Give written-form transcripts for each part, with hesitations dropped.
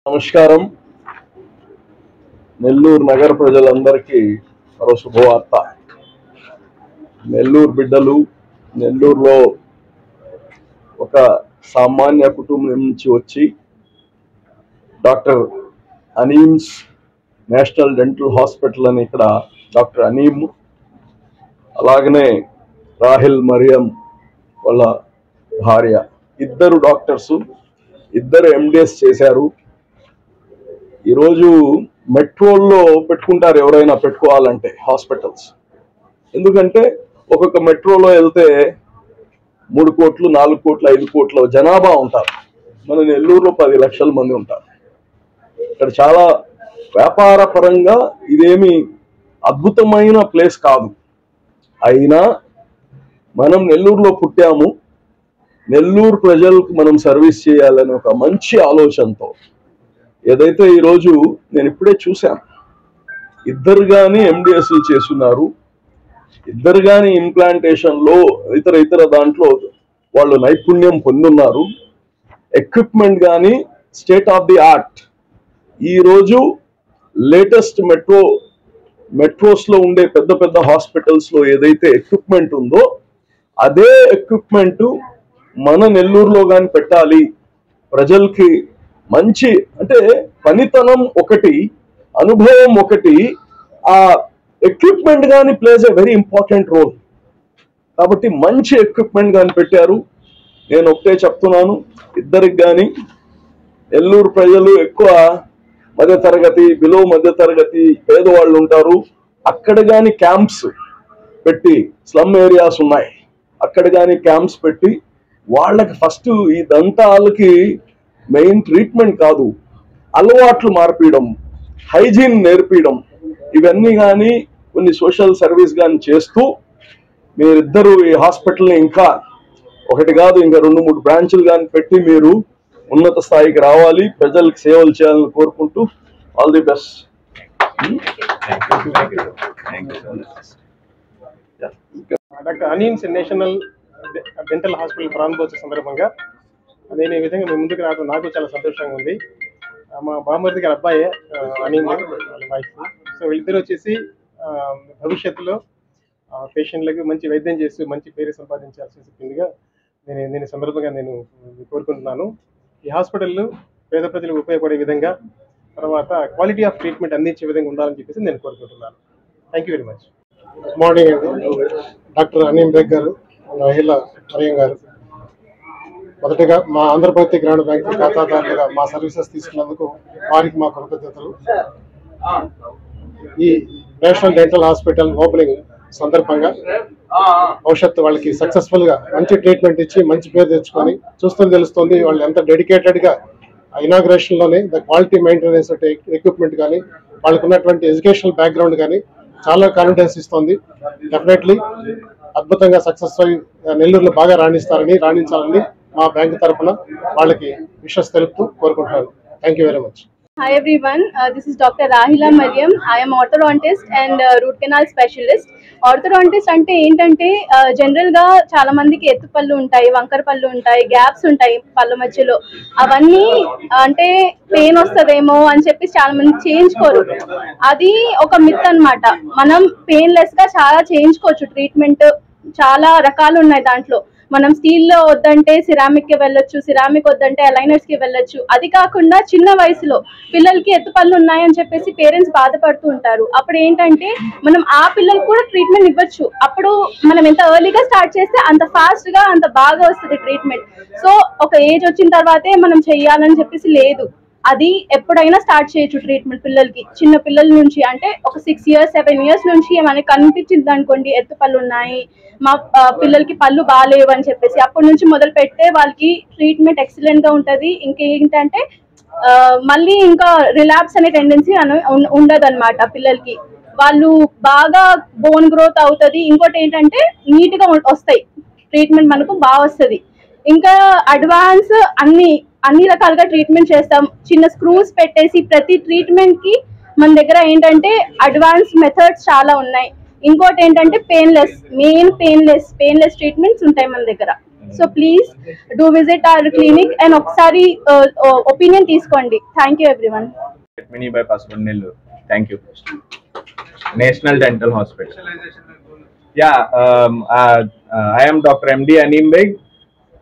నమస్కారం. నెల్లూరు నగర ప్రజలందరికీ మరో శుభవార్త. నెల్లూరు బిడ్డలు నెల్లూరులో ఒక సామాన్య కుటుంబం నుంచి వచ్చి డాక్టర్ అనీమ్స్ నేషనల్ డెంటల్ హాస్పిటల్ అని ఇక్కడ డాక్టర్ అనీమ్, అలాగనే రాహిల్ మరియం వాళ్ళ భార్య, ఇద్దరు డాక్టర్స్, ఇద్దరు ఎండిఎస్ చేశారు. ఈరోజు మెట్రోల్లో పెట్టుకుంటారు ఎవరైనా పెట్టుకోవాలంటే హాస్పిటల్స్. ఎందుకంటే ఒక్కొక్క మెట్రోలో వెళ్తే 3 కోట్లు 4 కోట్లు 5 కోట్ల జనాభా ఉంటారు. మన నెల్లూరులో 10 లక్షల మంది ఉంటారు. ఇక్కడ చాలా వ్యాపార పరంగా ఇదేమి అద్భుతమైన ప్లేస్ కాదు. అయినా మనం నెల్లూరులో పుట్టాము, నెల్లూరు ప్రజలకు మనం సర్వీస్ చేయాలని ఒక మంచి ఆలోచనతో ఏదైతే ఈరోజు నేను ఇప్పుడే చూశాను, ఇద్దరు కానీ ఎండిఎస్లు చేస్తున్నారు, ఇద్దరు కానీ ఇంప్లాంటేషన్లో ఇతర దాంట్లో వాళ్ళు నైపుణ్యం పొందున్నారు. ఎక్విప్మెంట్ కానీ స్టేట్ ఆఫ్ ది ఆర్ట్. ఈరోజు లేటెస్ట్ మెట్రోస్లో ఉండే పెద్ద పెద్ద హాస్పిటల్స్లో ఏదైతే ఎక్విప్మెంట్ ఉందో అదే ఎక్విప్మెంట్ మన నెల్లూరులో కానీ పెట్టాలి. ప్రజలకి మంచి అంటే పనితనం ఒకటి, అనుభవం ఒకటి, ఆ ఎక్విప్మెంట్ కానీ plays a very important role. కాబట్టి మంచి ఎక్విప్మెంట్ కానీ పెట్టారు. నేను ఒకటే చెప్తున్నాను, ఇద్దరికి కానీ నెల్లూరు ప్రజలు ఎక్కువ మధ్యతరగతి, బిలో మధ్యతరగతి పేదవాళ్ళు ఉంటారు. అక్కడ కానీ క్యాంప్స్ పెట్టి, స్లమ్ ఏరియాస్ ఉన్నాయి, అక్కడ కానీ క్యాంప్స్ పెట్టి వాళ్ళకి ఫస్ట్ ఈ దంతాలకి మెయిన్ ట్రీట్మెంట్ కాదు, అలవాట్లు మార్పియడం, హైజీన్ నేర్పియడం, ఇవన్నీ కానీ కొన్ని సోషల్ సర్వీస్ కానీ చేస్తూ మీరిద్దరూ ఈ హాస్పిటల్ని ఇంకా ఒకటి కాదు ఇంకా 2-3 బ్రాంచులు కానీ పెట్టి మీరు ఉన్నత స్థాయికి రావాలి, ప్రజలకు సేవలు చేయాలని కోరుకుంటూ all the best. Doctor అనీమ్స్ national dental hospital ప్రారంభోత్సవ సందర్భంగా నేను ఈ విధంగా మీ ముందుకు రావడం నాకు చాలా సంతోషంగా ఉంది. మా బామ్మర్ది గారి అబ్బాయే అనీమ్, వాళ్ళ వైఫ్. సో వీళ్ళిద్దరు వచ్చేసి భవిష్యత్తులో పేషెంట్లకు మంచి వైద్యం చేస్తూ మంచి పేరు సంపాదించాల్సిందిగా నేను సందర్భంగా నేను కోరుకుంటున్నాను. ఈ హాస్పిటల్ పేద ప్రజలకు ఉపయోగపడే విధంగా, తర్వాత క్వాలిటీ ఆఫ్ ట్రీట్మెంట్ అందించే విధంగా ఉండాలని చెప్పేసి నేను కోరుకుంటున్నాను. Thank you very much. Good morning అండి. డాక్టర్ అనీమ్ బేగ్ గారు, రాహిల్ మరియం గారు, మొదటగా మా ఆంధ్రప్రదేశ్ గ్రామీణ బ్యాంక్ ఖాతాదారులుగా మా సర్వీసెస్ తీసుకున్నందుకు వారికి మా కృతజ్ఞతలు. ఈ నేషనల్ డెంటల్ హాస్పిటల్ ఓపెనింగ్ సందర్భంగా భవిష్యత్తు వాళ్ళకి సక్సెస్ఫుల్ గా మంచి ట్రీట్మెంట్ ఇచ్చి మంచి పేరు తెచ్చుకొని చూస్తుంది తెలుస్తుంది వాళ్ళు ఎంత డెడికేటెడ్ గా ఇనాగ్రేషన్ లోనే ద క్వాలిటీ మెయింటెనెన్స్ ఎక్విప్మెంట్ కానీ వాళ్ళకు ఉన్నటువంటి ఎడ్యుకేషనల్ బ్యాక్గ్రౌండ్ కానీ చాలా కాన్ఫిడెన్స్ ఇస్తుంది. డెఫినెట్లీ అద్భుతంగా సక్సెస్ అయ్యి నెల్లూరులో బాగా రాణించాలని మా బ్యాంక్ తరఫున వాళ్ళకి విషెస్ తెలుపుతూ కోరుకుంటున్నాను. Thank you very much. Hi everyone, this is Dr. Rahila Mariam. I am orthodontist and root canal specialist. Orthodontist అంటే ఏంటంటే జనరల్ గా చాలా మందికి ఎత్తు పళ్ళు ఉంటాయి, వంకర పళ్ళు ఉంటాయి, గ్యాప్స్ ఉంటాయి పళ్ళ మధ్యలో. అవన్నీ అంటే పెయిన్ వస్తుందేమో అని చెప్పి చాలా మంది చేయించుకోరు. అది ఒక మిత్ అన్నమాట. మనం పెయిన్లెస్ గా చాలా చేయించుకోవచ్చు. ట్రీట్మెంట్ చాలా రకాలు ఉన్నాయి దాంట్లో. మనం స్టీల్ లో వద్దంటే సిరామిక్ కి వెళ్ళొచ్చు, సిరామిక్ వద్దంటే అలైనర్స్ కి వెళ్ళొచ్చు. అది కాకుండా చిన్న వయసులో పిల్లలకి ఎత్తుపళ్ళు ఉన్నాయని చెప్పేసి పేరెంట్స్ బాధపడుతూ ఉంటారు. అప్పుడు ఏంటంటే మనం ఆ పిల్లలకు కూడా ట్రీట్మెంట్ ఇవ్వచ్చు. అప్పుడు మనం ఎంత ఎర్లీగా స్టార్ట్ చేస్తే అంత ఫాస్ట్ గా అంత బాగా వస్తుంది ట్రీట్మెంట్. సో ఒక ఏజ్ వచ్చిన తర్వాతే మనం చెయ్యాలని చెప్పేసి లేదు, అది ఎప్పుడైనా స్టార్ట్ చేయొచ్చు ట్రీట్మెంట్ పిల్లలకి. చిన్న పిల్లల నుంచి అంటే ఒక 6 years 7 years నుంచి మనకి కనిపించింది అనుకోండి ఎత్తు పళ్ళు ఉన్నాయి, మా పిల్లలకి పళ్ళు బాగాలేవు అని చెప్పేసి అప్పటి నుంచి మొదలు పెడితే వాళ్ళకి ట్రీట్మెంట్ ఎక్సలెంట్ గా ఉంటది. ఇంకేంటంటే మళ్ళీ ఇంకా రిలాప్స్ అనే టెండెన్సీ ఉండదు అనమాట పిల్లలకి. వాళ్ళు బాగా బోన్ గ్రోత్ అవుతుంది. ఇంకోటి ఏంటంటే నీట్ గా వస్తాయి, ట్రీట్మెంట్ మనకు బాగా వస్తుంది. ఇంకా అడ్వాన్స్ అన్ని రకాలుగా ట్రీట్మెంట్ చేస్తాం. చిన్న స్క్రూస్ పెట్టేసి ప్రతి ట్రీట్మెంట్ కి మన దగ్గర ఏంటంటే అడ్వాన్స్ మెథడ్స్ చాలా ఉన్నాయి. ఇంకోటి ఏంటంటే పెయిన్లెస్ ట్రీట్మెంట్స్ ఉంటాయి మన దగ్గర. So please do visit our clinic and ఒకసారి ఒపీనియన్ తీసుకోండి. Thank you everyone. Mini bypass Nellore. Thank you. National Dental Hospital. Yeah, I am Dr. MD Aneem Beg.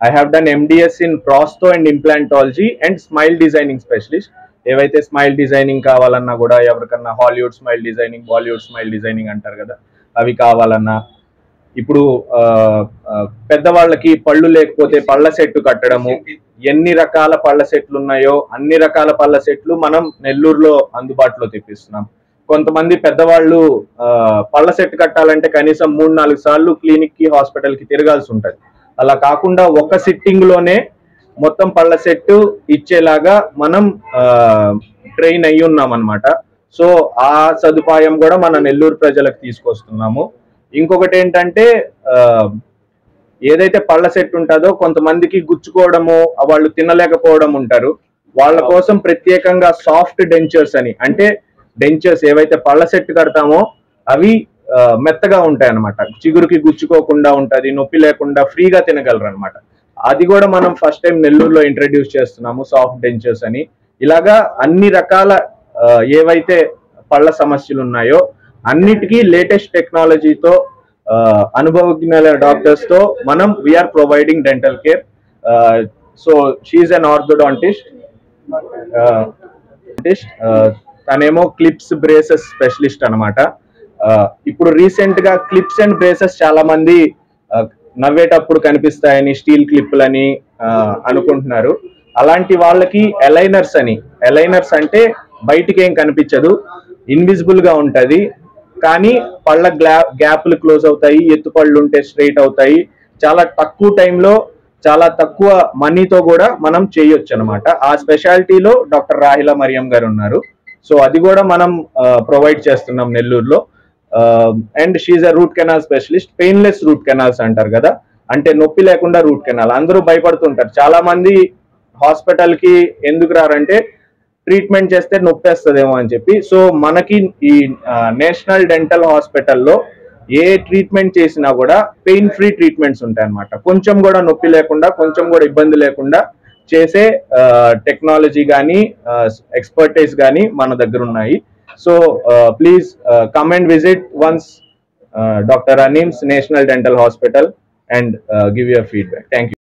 I have done MDS in Prosto and Implantology and Smile Designing Specialist. ఏవైతే smile designing కావాలన్నా కూడా ఎవరికన్నా Hollywood smile designing, Bollywood smile designing అంటారు కదా, అవి కావాలన్నా, ఇప్పుడు పెద్దవాళ్ళకి పళ్ళు లేకపోతే పళ్ళ సెట్ కట్టడము, ఎన్ని రకాల పళ్ళ సెట్లు ఉన్నాయో అన్ని రకాల పళ్ళ సెట్లు మనం నెల్లూరులో అందుబాటులో తెప్పిస్తున్నాం. కొంతమంది పెద్దవాళ్ళు పళ్ళ సెట్ కట్టాలంటే కనీసం 3-4 సార్లు క్లినిక్ కి, హాస్పిటల్ కి తిరగాల్సి ఉంటుంది. అలా కాకుండా ఒక సిట్టింగ్ లోనే మొత్తం పళ్ళ సెట్ ఇచ్చేలాగా మనం ట్రైన్ అయ్యి ఉన్నాం అనమాట. సో ఆ సదుపాయం కూడా మన నెల్లూరు ప్రజలకు తీసుకొస్తున్నాము. ఇంకొకటి ఏంటంటే, ఏదైతే పళ్ళ సెట్ ఉంటుందో కొంతమందికి గుచ్చుకోవడము, వాళ్ళు తినలేకపోవడం ఉంటారు. వాళ్ళ కోసం ప్రత్యేకంగా సాఫ్ట్ డెంచర్స్ అని, అంటే డెంచర్స్ ఏవైతే పళ్ళ సెట్ కడతామో అవి మెత్తగా ఉంటాయి అనమాట, చిగురుకి గుచ్చుకోకుండా ఉంటుంది, నొప్పి లేకుండా ఫ్రీగా తినగలరు అనమాట. అది కూడా మనం ఫస్ట్ టైం నెల్లూరులో ఇంట్రడ్యూస్ చేస్తున్నాము, సాఫ్ట్ డెంచర్స్ అని. ఇలాగా అన్ని రకాల ఏవైతే పళ్ళ సమస్యలు ఉన్నాయో అన్నిటికీ లేటెస్ట్ టెక్నాలజీతో, అనుభవజ్ఞుల డాక్టర్స్ తో మనం we are providing dental care. So she is an orthodontist. తనేమో క్లిప్స్ బ్రేసెస్ స్పెషలిస్ట్ అనమాట. ఇప్పుడు రీసెంట్ గా క్లిప్స్ అండ్ బ్రేసెస్ చాలా మంది నవ్వేటప్పుడు కనిపిస్తాయని స్టీల్ క్లిప్లని అనుకుంటున్నారు. అలాంటి వాళ్ళకి అలైనర్స్ అని, అలైనర్స్ అంటే బయటికి ఏం కనిపించదు, ఇన్విజిబుల్ గా ఉంటది, కానీ పళ్ళ గ్యాప్లు క్లోజ్ అవుతాయి, ఎత్తుపళ్ళు ఉంటే స్ట్రైట్ అవుతాయి. చాలా తక్కువ టైంలో, చాలా తక్కువ మనీతో కూడా మనం చేయొచ్చు అనమాట. ఆ స్పెషాలిటీలో డాక్టర్ రాహిలా మరియం గారు ఉన్నారు. సో అది కూడా మనం ప్రొవైడ్ చేస్తున్నాం నెల్లూరులో. And she a root canal specialist. Painless root canals అంటారు కదా, అంటే నొప్పి లేకుండా రూట్ కెనాల్. అందరూ భయపడుతుంటారు, చాలా మంది హాస్పిటల్ కి ఎందుకు రారంటే ట్రీట్మెంట్ చేస్తే నొప్పేస్తుందేమో అని చెప్పి. సో మనకి ఈ నేషనల్ డెంటల్ హాస్పిటల్లో ఏ ట్రీట్మెంట్ చేసినా కూడా పెయిన్ ఫ్రీ ట్రీట్మెంట్స్ ఉంటాయి అన్నమాట. కొంచెం కూడా నొప్పి లేకుండా, కొంచెం కూడా ఇబ్బంది లేకుండా చేసే టెక్నాలజీ కానీ ఎక్స్పర్టైజ్ కానీ మన దగ్గర ఉన్నాయి. So please come and visit once doctor అనీమ్స్ national dental hospital and give your feedback. Thank you.